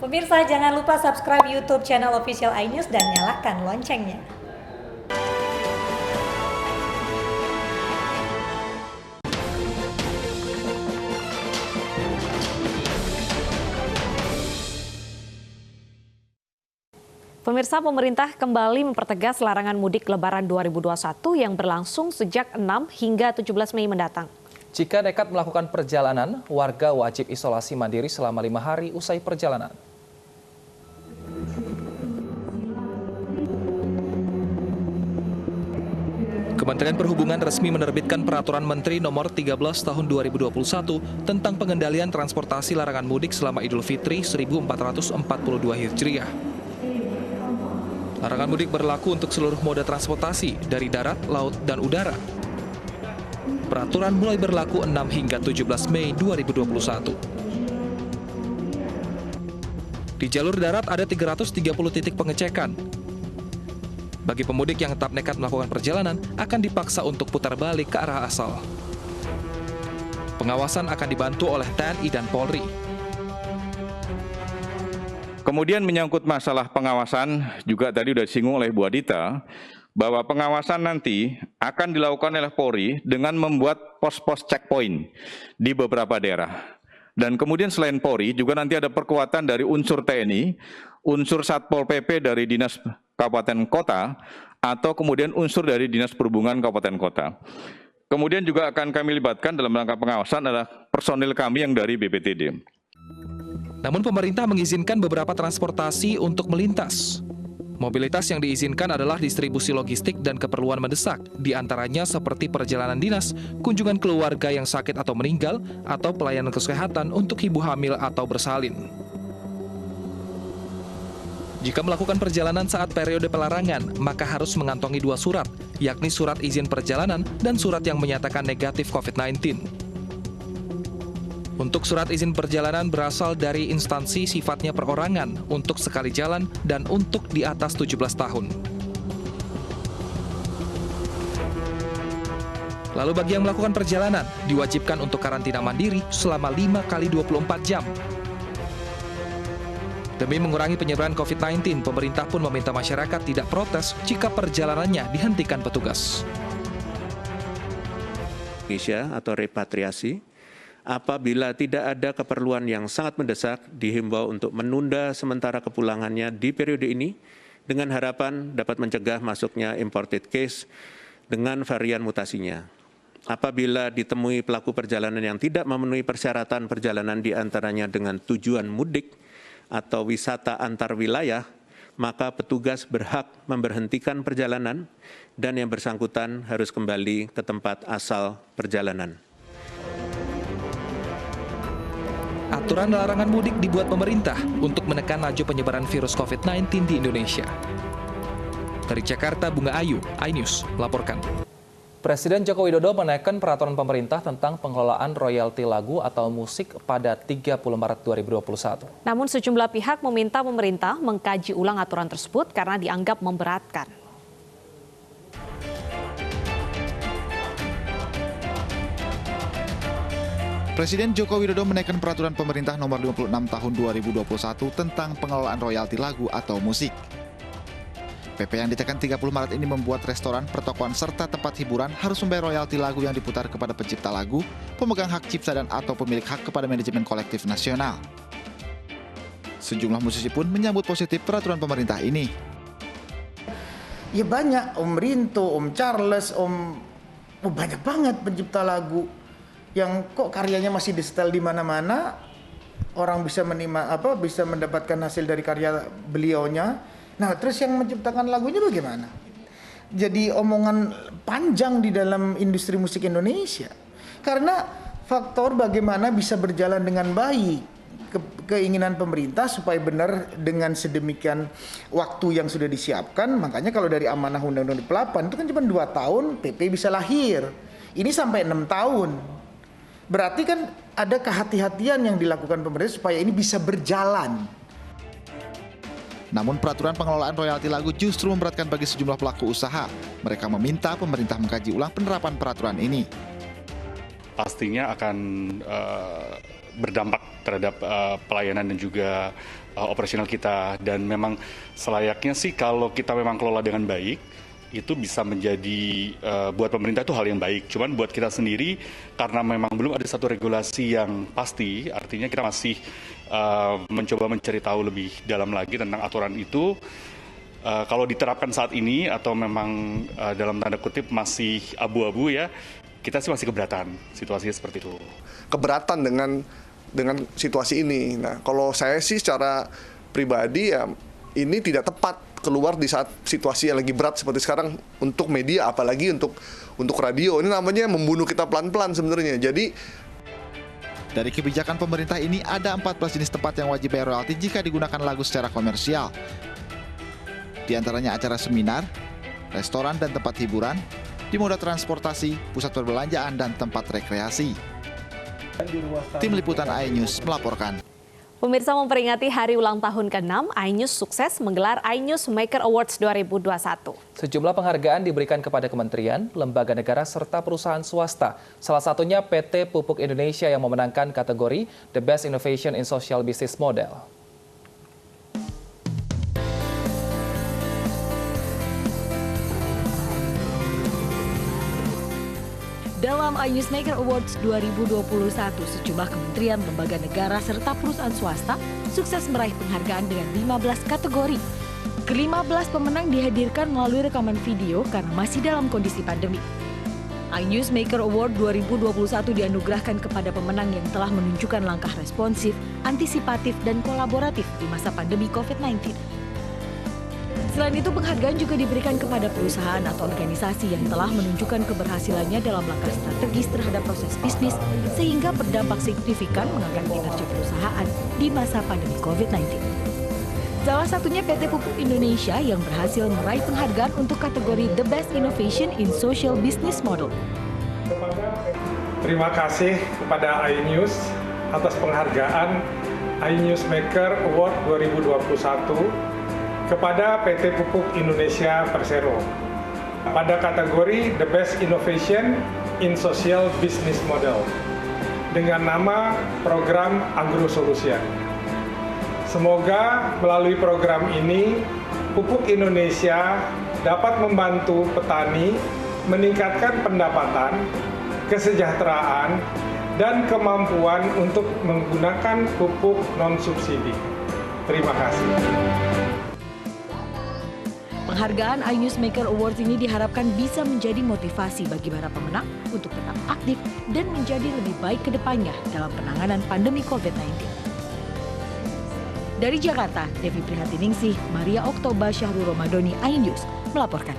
Pemirsa, jangan lupa subscribe YouTube channel Official iNews dan nyalakan loncengnya. Pemirsa, pemerintah kembali mempertegas larangan mudik Lebaran 2021 yang berlangsung sejak 6 hingga 17 Mei mendatang. Jika nekat melakukan perjalanan, warga wajib isolasi mandiri selama 5 hari usai perjalanan. Kementerian Perhubungan resmi menerbitkan Peraturan Menteri Nomor 13 Tahun 2021 tentang pengendalian transportasi larangan mudik selama Idul Fitri 1442 Hijriah. Larangan mudik berlaku untuk seluruh moda transportasi dari darat, laut, dan udara. Peraturan mulai berlaku 6 hingga 17 Mei 2021. Di jalur darat ada 330 titik pengecekan. Bagi pemudik yang tetap nekat melakukan perjalanan, akan dipaksa untuk putar balik ke arah asal. Pengawasan akan dibantu oleh TNI dan Polri. Kemudian menyangkut masalah pengawasan, juga tadi sudah disinggung oleh Bu Adita, bahwa pengawasan nanti akan dilakukan oleh Polri dengan membuat pos-pos checkpoint di beberapa daerah. Dan kemudian selain Polri, juga nanti ada perkuatan dari unsur TNI, unsur Satpol PP dari Dinas Kabupaten Kota, atau kemudian unsur dari Dinas Perhubungan Kabupaten Kota. Kemudian juga akan kami libatkan dalam rangka pengawasan adalah personil kami yang dari BPTD. Namun pemerintah mengizinkan beberapa transportasi untuk melintas. Mobilitas yang diizinkan adalah distribusi logistik dan keperluan mendesak, di antaranya seperti perjalanan dinas, kunjungan keluarga yang sakit atau meninggal, atau pelayanan kesehatan untuk ibu hamil atau bersalin. Jika melakukan perjalanan saat periode pelarangan, maka harus mengantongi 2 surat, yakni surat izin perjalanan dan surat yang menyatakan negatif COVID-19. Untuk surat izin perjalanan berasal dari instansi sifatnya perorangan untuk sekali jalan dan untuk di atas 17 tahun. Lalu bagi yang melakukan perjalanan, diwajibkan untuk karantina mandiri selama 5 kali 24 jam. Demi mengurangi penyebaran COVID-19, pemerintah pun meminta masyarakat tidak protes jika perjalanannya dihentikan petugas. Indonesia atau repatriasi, apabila tidak ada keperluan yang sangat mendesak, dihimbau untuk menunda sementara kepulangannya di periode ini dengan harapan dapat mencegah masuknya imported case dengan varian mutasinya. Apabila ditemui pelaku perjalanan yang tidak memenuhi persyaratan perjalanan diantaranya dengan tujuan mudik atau wisata antar wilayah, maka petugas berhak memberhentikan perjalanan dan yang bersangkutan harus kembali ke tempat asal perjalanan. Aturan larangan mudik dibuat pemerintah untuk menekan laju penyebaran virus COVID-19 di Indonesia. Dari Jakarta, Bunga Ayu, iNews melaporkan. Presiden Joko Widodo menaikkan peraturan pemerintah tentang pengelolaan royalti lagu atau musik pada 30 Maret 2021. Namun sejumlah pihak meminta pemerintah mengkaji ulang aturan tersebut karena dianggap memberatkan. Presiden Joko Widodo menaikkan peraturan pemerintah nomor 56 tahun 2021 tentang pengelolaan royalti lagu atau musik. PP yang ditekan 30 Maret ini membuat restoran, pertokoan, serta tempat hiburan harus membayar royalti lagu yang diputar kepada pencipta lagu, pemegang hak cipta dan atau pemilik hak kepada manajemen kolektif nasional. Sejumlah musisi pun menyambut positif peraturan pemerintah ini. Ya banyak, Om Rinto, Om Charles, banyak banget pencipta lagu yang kok karyanya masih disetel di mana-mana, orang bisa bisa mendapatkan hasil dari karya beliaunya. Nah, terus yang menciptakan lagunya bagaimana? Jadi omongan panjang di dalam industri musik Indonesia. Karena faktor bagaimana bisa berjalan dengan baik keinginan pemerintah supaya benar dengan sedemikian waktu yang sudah disiapkan. Makanya kalau dari amanah Undang-Undang 28 itu kan cuma 2 tahun PP bisa lahir. Ini sampai 6 tahun. Berarti kan ada kehati-hatian yang dilakukan pemerintah supaya ini bisa berjalan. Namun peraturan pengelolaan royalti lagu justru memberatkan bagi sejumlah pelaku usaha. Mereka meminta pemerintah mengkaji ulang penerapan peraturan ini. Pastinya akan berdampak terhadap pelayanan dan juga operasional kita. Dan memang selayaknya sih kalau kita memang kelola dengan baik, itu bisa menjadi buat pemerintah itu hal yang baik. Cuman buat kita sendiri, karena memang belum ada satu regulasi yang pasti, artinya kita masih mencoba mencari tahu lebih dalam lagi tentang aturan itu. Kalau diterapkan saat ini atau memang dalam tanda kutip masih abu-abu ya, kita sih masih keberatan situasinya seperti itu. Keberatan dengan situasi ini. Nah, kalau saya sih secara pribadi ya ini tidak tepat keluar di saat situasi yang lagi berat seperti sekarang untuk media, apalagi untuk radio. Ini namanya membunuh kita pelan-pelan sebenarnya. Jadi dari kebijakan pemerintah ini ada 14 jenis tempat yang wajib bayar royalti jika digunakan lagu secara komersial. Di antaranya acara seminar, restoran dan tempat hiburan, di moda transportasi, pusat perbelanjaan, dan tempat rekreasi. Tim Liputan iNews melaporkan. Pemirsa, memperingati hari ulang tahun ke-6, iNews sukses menggelar iNews Maker Awards 2021. Sejumlah penghargaan diberikan kepada kementerian, lembaga negara, serta perusahaan swasta. Salah satunya PT Pupuk Indonesia yang memenangkan kategori The Best Innovation in Social Business Model. Dalam iNews Maker Awards 2021, sejumlah kementerian, lembaga negara, serta perusahaan swasta sukses meraih penghargaan dengan 15 kategori. Ke-15 pemenang dihadirkan melalui rekaman video karena masih dalam kondisi pandemi. iNews Maker Award 2021 dianugerahkan kepada pemenang yang telah menunjukkan langkah responsif, antisipatif, dan kolaboratif di masa pandemi COVID-19. Selain itu, penghargaan juga diberikan kepada perusahaan atau organisasi yang telah menunjukkan keberhasilannya dalam langkah strategis terhadap proses bisnis sehingga berdampak signifikan mengangkat kinerja perusahaan di masa pandemi COVID-19. Salah satunya PT Pupuk Indonesia yang berhasil meraih penghargaan untuk kategori The Best Innovation in Social Business Model. Terima kasih kepada iNews atas penghargaan iNews Maker Award 2021 kepada PT Pupuk Indonesia Persero pada kategori The Best Innovation in Social Business Model dengan nama program Agro Solution. Semoga melalui program ini Pupuk Indonesia dapat membantu petani meningkatkan pendapatan, kesejahteraan, dan kemampuan untuk menggunakan pupuk non-subsidi. Terima kasih. Penghargaan iNews Maker Awards ini diharapkan bisa menjadi motivasi bagi para pemenang untuk tetap aktif dan menjadi lebih baik ke depannya dalam penanganan pandemi COVID-19. Dari Jakarta, Devi Prihatiningsih, Maria Oktober, Syahrul Romadoni, iNews melaporkan.